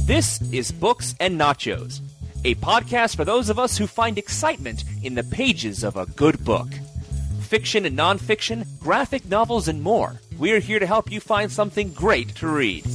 This is Books and Nachos, a podcast for those of us who find excitement in the pages of a good book. Fiction and nonfiction, graphic novels, and more. We're here to help you find something great to read.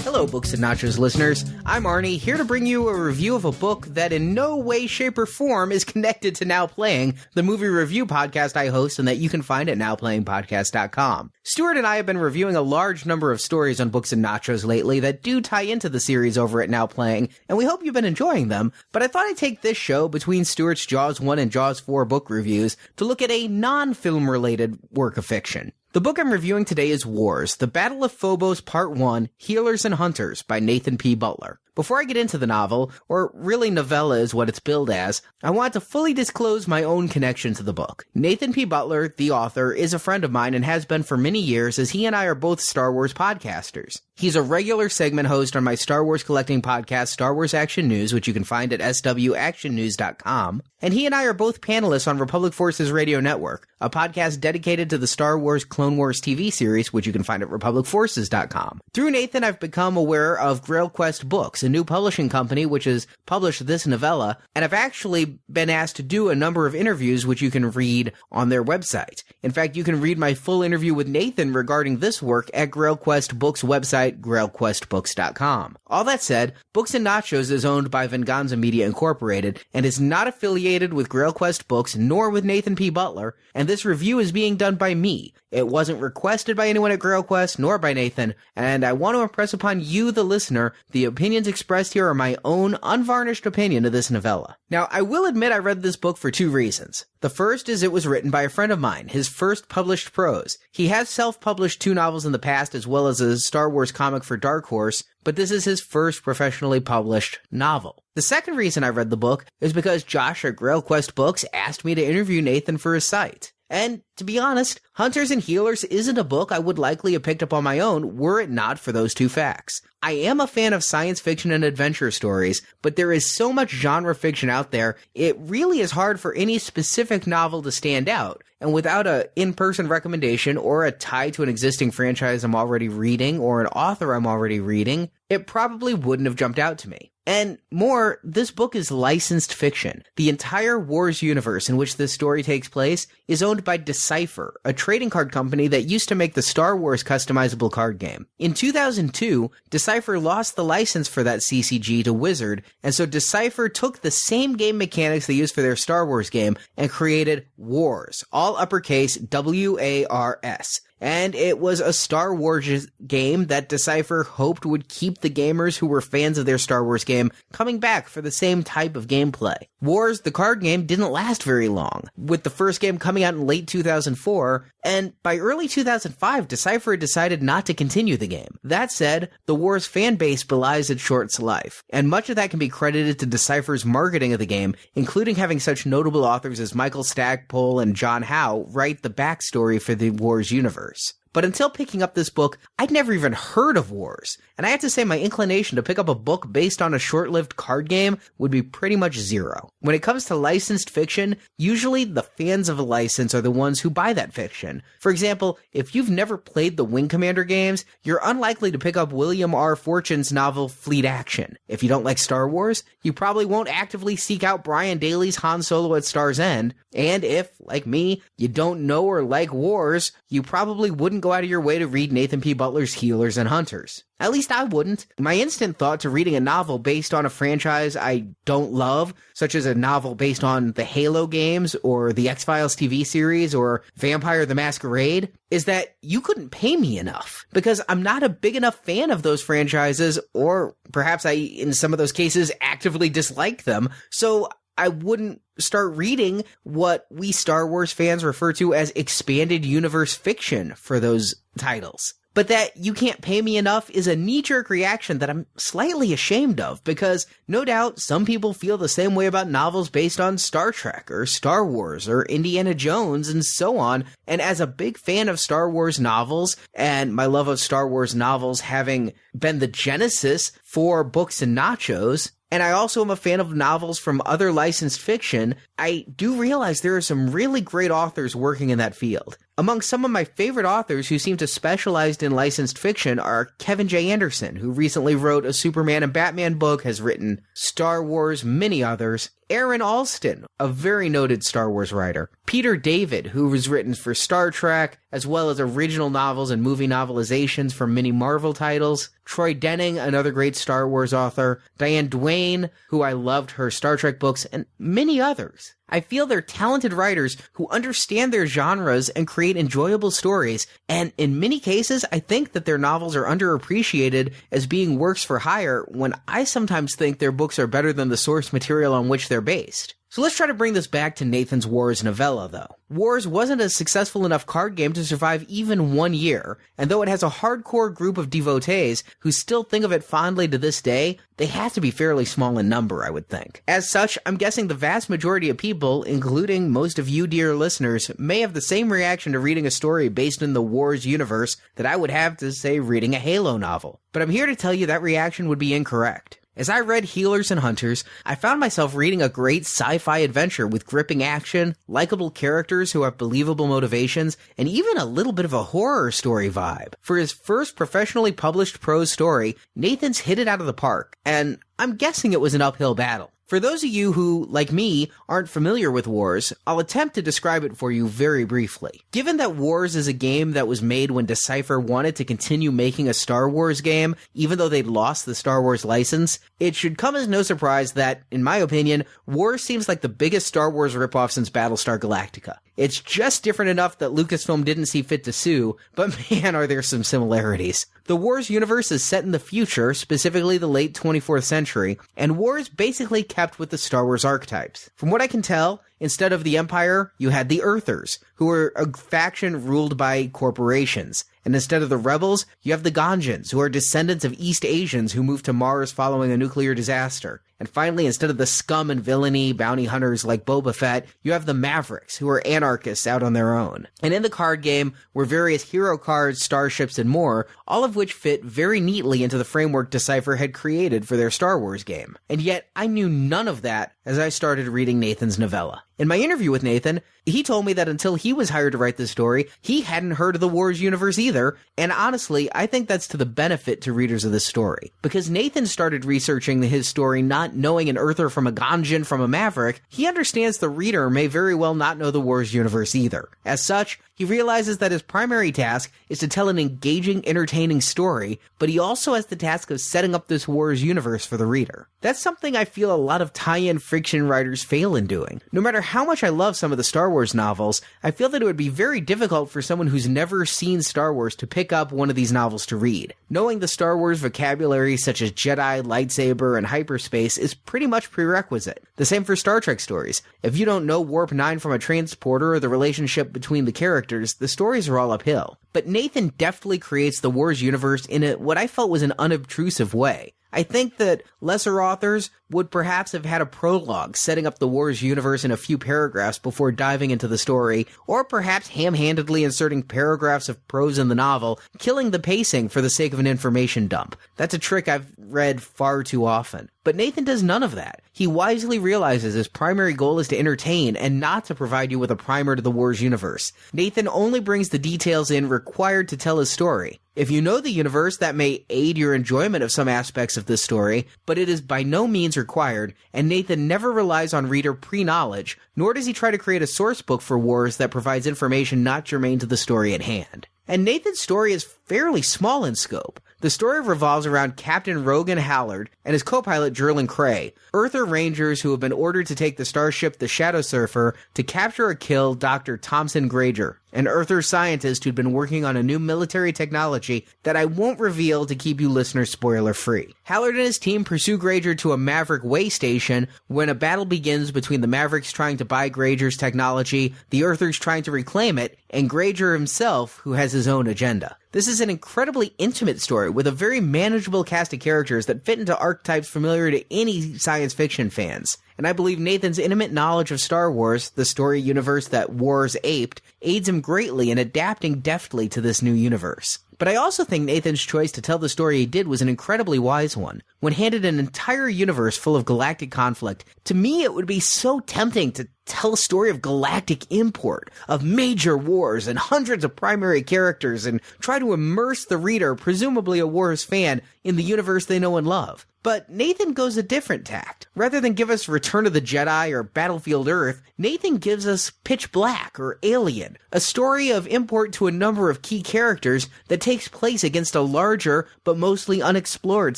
Hello, Books and Nachos listeners. I'm Arnie, here to bring you a review of a book that in no way, shape, or form is connected to Now Playing, the movie review podcast I host and that you can find at nowplayingpodcast.com. Stuart and I have been reviewing a large number of stories on Books and Nachos lately that do tie into the series over at Now Playing, and we hope you've been enjoying them, but I thought I'd take this show between Stuart's Jaws 1 and Jaws 4 book reviews to look at a non-film related work of fiction. The book I'm reviewing today is Wars, The Battle of Phobos Part 1, Healers and Hunters by Nathan P. Butler. Before I get into the novel, or really novella is what it's billed as, I want to fully disclose my own connection to the book. Nathan P. Butler, the author, is a friend of mine and has been for many years as he and I are both Star Wars podcasters. He's a regular segment host on my Star Wars collecting podcast, Star Wars Action News, which you can find at swactionnews.com. And he and I are both panelists on Republic Forces Radio Network, a podcast dedicated to the Star Wars Clone Wars TV series, which you can find at republicforces.com. Through Nathan, I've become aware of Grail Quest Books, a new publishing company which has published this novella, and I've actually been asked to do a number of interviews which you can read on their website. In fact, you can read my full interview with Nathan regarding this work at Grail Quest Books' website, grailquestbooks.com. All that said, Books and Nachos is owned by Venganza Media Incorporated and is not affiliated with Grail Quest Books nor with Nathan P. Butler, and this review is being done by me. It wasn't requested by anyone at Grail Quest nor by Nathan, and I want to impress upon you, the listener, the opinions expressed here are my own unvarnished opinion of this novella. Now, I will admit I read this book for two reasons. The first is it was written by a friend of mine, his first published prose. He has self-published 2 novels in the past as well as a Star Wars comic for Dark Horse, but this is his first professionally published novel. The second reason I read the book is because Josh at Grail Quest Books asked me to interview Nathan for his site. And, to be honest, Hunters and Healers isn't a book I would likely have picked up on my own were it not for those two facts. I am a fan of science fiction and adventure stories, but there is so much genre fiction out there, it really is hard for any specific novel to stand out. And without an in-person recommendation or a tie to an existing franchise I'm already reading or an author I'm already reading, it probably wouldn't have jumped out to me. And more, this book is licensed fiction. The entire Wars universe in which this story takes place is owned by Decipher, a trading card company that used to make the Star Wars customizable card game. In 2002, Decipher lost the license for that CCG to Wizard, and so Decipher took the same game mechanics they used for their Star Wars game and created Wars, all uppercase W-A-R-S. And it was a Star Wars game that Decipher hoped would keep the gamers who were fans of their Star Wars game coming back for the same type of gameplay. Wars, the card game, didn't last very long, with the first game coming out in late 2004, and by early 2005, Decipher had decided not to continue the game. That said, the Wars fan base belies its short life, and much of that can be credited to Decipher's marketing of the game, including having such notable authors as Michael Stackpole and John Howe write the backstory for the Wars universe. But until picking up this book, I'd never even heard of Wars, and I have to say my inclination to pick up a book based on a short-lived card game would be pretty much zero. When it comes to licensed fiction, usually the fans of a license are the ones who buy that fiction. For example, if you've never played the Wing Commander games, you're unlikely to pick up William R. Fortune's novel Fleet Action. If you don't like Star Wars, you probably won't actively seek out Brian Daley's Han Solo at Star's End, and if, like me, you don't know or like Wars, you probably wouldn't go out of your way to read Nathan P. Butler's Healers and Hunters. At least I wouldn't. My instant thought to reading a novel based on a franchise I don't love, such as a novel based on the Halo games or the X-Files TV series or Vampire the Masquerade, is that you couldn't pay me enough, because I'm not a big enough fan of those franchises, or perhaps I, in some of those cases, actively dislike them, so I wouldn't start reading what we Star Wars fans refer to as expanded universe fiction for those titles. But that you can't pay me enough is a knee-jerk reaction that I'm slightly ashamed of, because no doubt some people feel the same way about novels based on Star Trek or Star Wars or Indiana Jones and so on. And as a big fan of Star Wars novels, and my love of Star Wars novels having been the genesis for Books and Nachos, and I also am a fan of novels from other licensed fiction, I do realize there are some really great authors working in that field. Among some of my favorite authors who seem to specialize in licensed fiction are Kevin J. Anderson, who recently wrote a Superman and Batman book, has written Star Wars, many others. Aaron Alston, a very noted Star Wars writer. Peter David, who has written for Star Trek, as well as original novels and movie novelizations for many Marvel titles. Troy Denning, another great Star Wars author. Diane Duane, who I loved her Star Trek books, and many others. I feel they're talented writers who understand their genres and create enjoyable stories, and in many cases, I think that their novels are underappreciated as being works for hire, when I sometimes think their books are better than the source material on which they're based. So let's try to bring this back to Nathan's Wars novella, though. Wars wasn't a successful enough card game to survive even 1 year, and though it has a hardcore group of devotees who still think of it fondly to this day, they have to be fairly small in number, I would think. As such, I'm guessing the vast majority of people, including most of you dear listeners, may have the same reaction to reading a story based in the Wars universe that I would have to, say, reading a Halo novel. But I'm here to tell you that reaction would be incorrect. As I read Healers and Hunters, I found myself reading a great sci-fi adventure with gripping action, likable characters who have believable motivations, and even a little bit of a horror story vibe. For his first professionally published prose story, Nathan's hit it out of the park, and I'm guessing it was an uphill battle. For those of you who, like me, aren't familiar with Wars, I'll attempt to describe it for you very briefly. Given that Wars is a game that was made when Decipher wanted to continue making a Star Wars game, even though they'd lost the Star Wars license, it should come as no surprise that, in my opinion, Wars seems like the biggest Star Wars ripoff since Battlestar Galactica. It's just different enough that Lucasfilm didn't see fit to sue, but man, are there some similarities. The Wars universe is set in the future, specifically the late 24th century, and Wars basically kept with the Star Wars archetypes. From what I can tell, instead of the Empire, you had the Earthers, who were a faction ruled by corporations. And instead of the rebels, you have the Ganjins, who are descendants of East Asians who moved to Mars following a nuclear disaster. And finally, instead of the scum and villainy bounty hunters like Boba Fett, you have the Mavericks, who are anarchists out on their own. And in the card game were various hero cards, starships, and more, all of which fit very neatly into the framework Decipher had created for their Star Wars game. And yet, I knew none of that as I started reading Nathan's novella. In my interview with Nathan, he told me that until he was hired to write this story, he hadn't heard of the Wars universe either, and honestly, I think that's to the benefit to readers of this story. Because Nathan started researching his story not knowing an Earther from a Ganjin from a Maverick, he understands the reader may very well not know the Wars universe either. As such, he realizes that his primary task is to tell an engaging, entertaining story, but he also has the task of setting up this Wars universe for the reader. That's something I feel a lot of tie-in fiction writers fail in doing. No matter how much I love some of the Star Wars novels, I feel that it would be very difficult for someone who's never seen Star Wars to pick up one of these novels to read. Knowing the Star Wars vocabulary such as Jedi, lightsaber, and hyperspace is pretty much prerequisite. The same for Star Trek stories. If you don't know Warp 9 from a transporter or the relationship between the characters, the stories are all uphill. But Nathan deftly creates the Wars universe in what I felt was an unobtrusive way. I think that lesser authors would perhaps have had a prologue setting up the Wars universe in a few paragraphs before diving into the story, or perhaps ham-handedly inserting paragraphs of prose in the novel, killing the pacing for the sake of an information dump. That's a trick I've read far too often. But Nathan does none of that. He wisely realizes his primary goal is to entertain and not to provide you with a primer to the Wars universe. Nathan only brings the details in required to tell his story. If you know the universe, that may aid your enjoyment of some aspects of this story, but it is by no means required, and Nathan never relies on reader pre-knowledge, nor does he try to create a source book for Wars that provides information not germane to the story at hand. And Nathan's story is fairly small in scope. The story revolves around Captain Rogan Hallard and his co-pilot Jerlin Cray, Earther Rangers who have been ordered to take the starship the Shadow Surfer to capture or kill Dr. Thompson Granger, an Earther scientist who'd been working on a new military technology that I won't reveal to keep you listeners spoiler-free. Hallard and his team pursue Granger to a Maverick way station when a battle begins between the Mavericks trying to buy Granger's technology, the Earthers trying to reclaim it, and Granger himself, who has his own agenda. This is an incredibly intimate story with a very manageable cast of characters that fit into archetypes familiar to any science fiction fans. And I believe Nathan's intimate knowledge of Star Wars, the story universe that Wars aped, aids him greatly in adapting deftly to this new universe. But I also think Nathan's choice to tell the story he did was an incredibly wise one. When handed an entire universe full of galactic conflict, to me it would be so tempting to tell a story of galactic import, of major wars and hundreds of primary characters, and try to immerse the reader, presumably a Wars fan, in the universe they know and love. But Nathan goes a different tact. Rather than give us Return of the Jedi or Battlefield Earth, Nathan gives us Pitch Black or Alien, a story of import to a number of key characters that takes place against a larger but mostly unexplored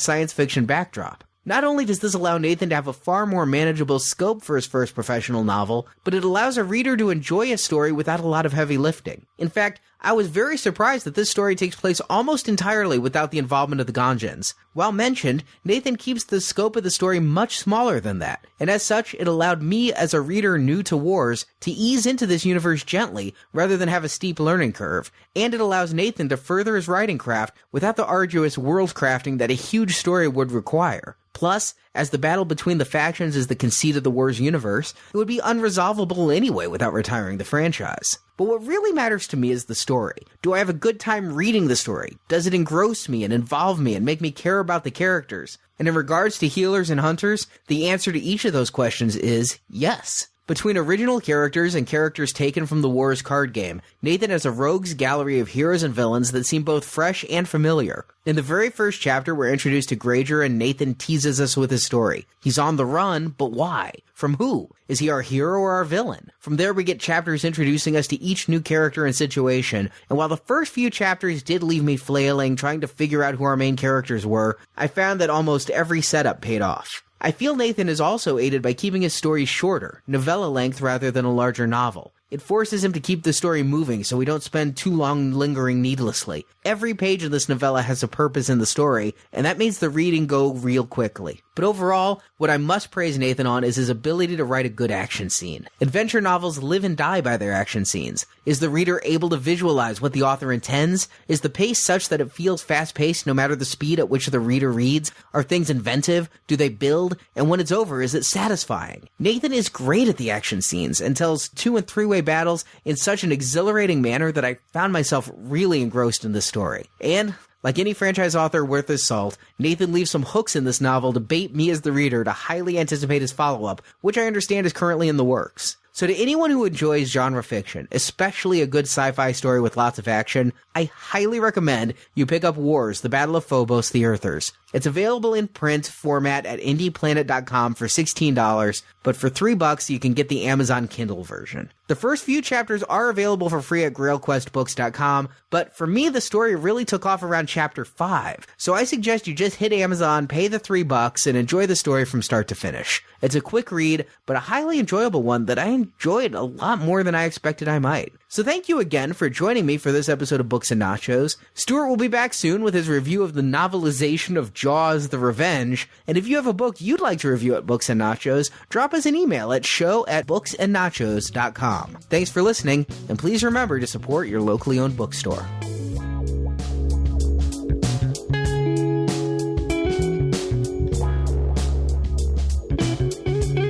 science fiction backdrop. Not only does this allow Nathan to have a far more manageable scope for his first professional novel, but it allows a reader to enjoy a story without a lot of heavy lifting. In fact, I was very surprised that this story takes place almost entirely without the involvement of the Ganjins. While mentioned, Nathan keeps the scope of the story much smaller than that, and as such, it allowed me as a reader new to Wars to ease into this universe gently rather than have a steep learning curve, and it allows Nathan to further his writing craft without the arduous world crafting that a huge story would require. Plus, as the battle between the factions is the conceit of the Wars universe, it would be unresolvable anyway without retiring the franchise. But what really matters to me is the story. Do I have a good time reading the story? Does it engross me and involve me and make me care about the characters? And in regards to healers and hunters, the answer to each of those questions is yes. Between original characters and characters taken from the Wars card game, Nathan has a rogues gallery of heroes and villains that seem both fresh and familiar. In the very first chapter, we're introduced to Granger and Nathan teases us with his story. He's on the run, but why? From who? Is he our hero or our villain? From there we get chapters introducing us to each new character and situation, and while the first few chapters did leave me flailing, trying to figure out who our main characters were, I found that almost every setup paid off. I feel Nathan is also aided by keeping his stories shorter, novella length rather than a larger novel. It forces him to keep the story moving so we don't spend too long lingering needlessly. Every page of this novella has a purpose in the story, and that makes the reading go real quickly. But overall, what I must praise Nathan on is his ability to write a good action scene. Adventure novels live and die by their action scenes. Is the reader able to visualize what the author intends? Is the pace such that it feels fast-paced no matter the speed at which the reader reads? Are things inventive? Do they build? And when it's over, is it satisfying? Nathan is great at the action scenes and tells 2- and 3-way battles in such an exhilarating manner that I found myself really engrossed in this story. And like any franchise author worth his salt, Nathan leaves some hooks in this novel to bait me as the reader to highly anticipate his follow-up, which I understand is currently in the works. So to anyone who enjoys genre fiction, especially a good sci-fi story with lots of action, I highly recommend you pick up Wars, The Battle of Phobos, the Earthers. It's available in print format at indieplanet.com for $16, but for $3 you can get the Amazon Kindle version. The first few chapters are available for free at grailquestbooks.com, but for me the story really took off around chapter 5, so I suggest you just hit Amazon, pay the $3, and enjoy the story from start to finish. It's a quick read, but a highly enjoyable one that I enjoyed a lot more than I expected I might. So thank you again for joining me for this episode of Books and Nachos. Stuart will be back soon with his review of the novelization of Jaws: The Revenge, and if you have a book you'd like to review at Books and Nachos, drop us an email at show@booksandnachos.com. Thanks for listening, and please remember to support your locally owned bookstore.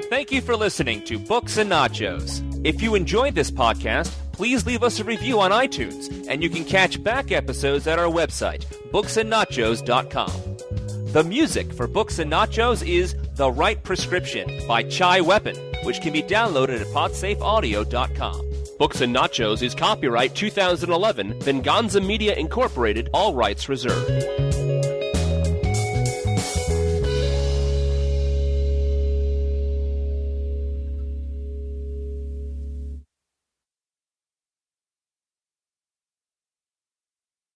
Thank you for listening to Books and Nachos. If you enjoyed this podcast, please leave us a review on iTunes, and you can catch back episodes at our website, booksandnachos.com. The music for Books and Nachos is The Right Prescription by Chai Weapon, which can be downloaded at podsafeaudio.com. Books and Nachos is copyright 2011, Venganza Media Incorporated, all rights reserved.